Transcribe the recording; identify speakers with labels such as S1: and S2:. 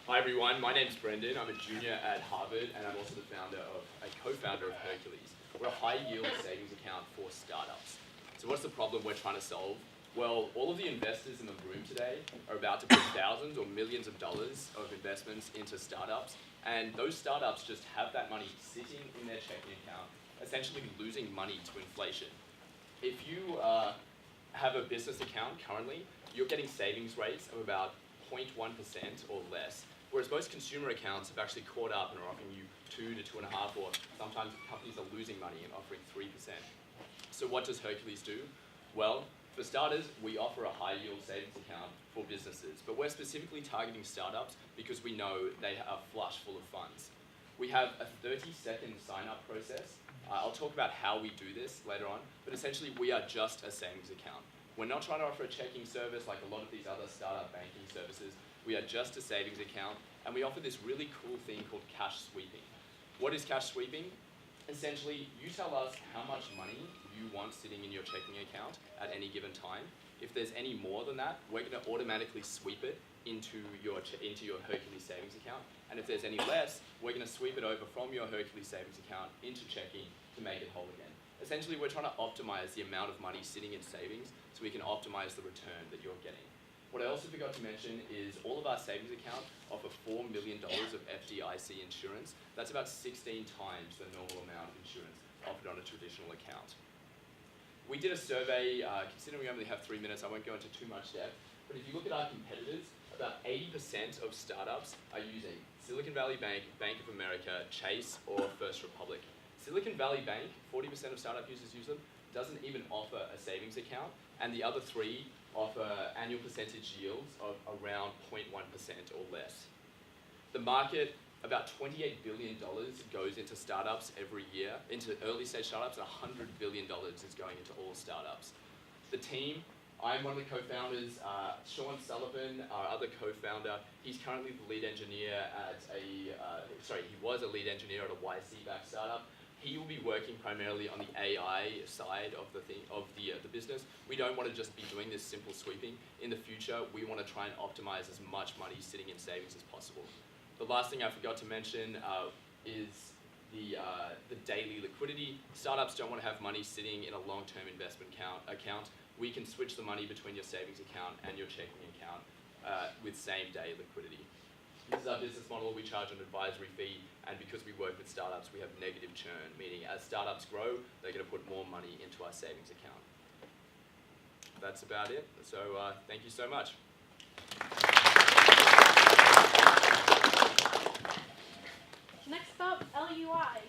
S1: Hi everyone, my name's Brendan. I'm a junior at Harvard and I'm also the co-founder of Hercules. We're a high yield savings account for startups. So what's the problem we're trying to solve? Well, all of the investors in the room today are about to put thousands or millions of dollars of investments into startups, and those startups just have that money sitting in their checking account, essentially losing money to inflation. If you have a business account currently, you're getting savings rates of about 0.1% or less, whereas most consumer accounts have actually caught up and are offering you 2 to 2.5%, or sometimes companies are losing money and offering 3%. So what does Hercules do? Well, for starters, we offer a high yield savings account for businesses, but we're specifically targeting startups because we know they are flush full of funds. We have a 30-second sign-up process. I'll talk about how we do this later on, but essentially we are just a savings account. We're not trying to offer a checking service like a lot of these other startup banking services. We are just a savings account, and we offer this really cool thing called cash sweeping. What is cash sweeping? Essentially, you tell us how much money you want sitting in your checking account at any given time. If there's any more than that, we're going to automatically sweep it into your Hercules savings account. And if there's any less, we're going to sweep it over from your Hercules savings account into checking to make it whole again. Essentially, we're trying to optimize the amount of money sitting in savings so we can optimize the return that you're getting. What I also forgot to mention is all of our savings accounts offer $4 million of FDIC insurance. That's about 16 times the normal amount of insurance offered on a traditional account. We did a survey, considering we only have 3 minutes, I won't go into too much depth, but if you look at our competitors, about 80% of startups are using Silicon Valley Bank, Bank of America, Chase, or First Republic. Silicon Valley Bank, 40% of startup users use them, doesn't even offer a savings account, and the other three offer annual percentage yields of around 0.1% or less. The market, about $28 billion goes into startups every year, into early stage startups, and $100 billion is going into all startups. The team, I'm one of the co-founders. Sean Sullivan, our other co-founder, he's currently the lead engineer at he was a lead engineer at a YC-backed startup. He will be working primarily on the AI side of the business. We don't want to just be doing this simple sweeping. In the future, we want to try and optimize as much money sitting in savings as possible. The last thing I forgot to mention is the daily liquidity. Startups don't want to have money sitting in a long-term investment account. We can switch the money between your savings account and your checking account with same-day liquidity. This is our business model. We charge an advisory fee, and because we work with startups, we have negative churn, meaning as startups grow, they're going to put more money into our savings account. That's about it. So thank you so much.
S2: Next up, LUI.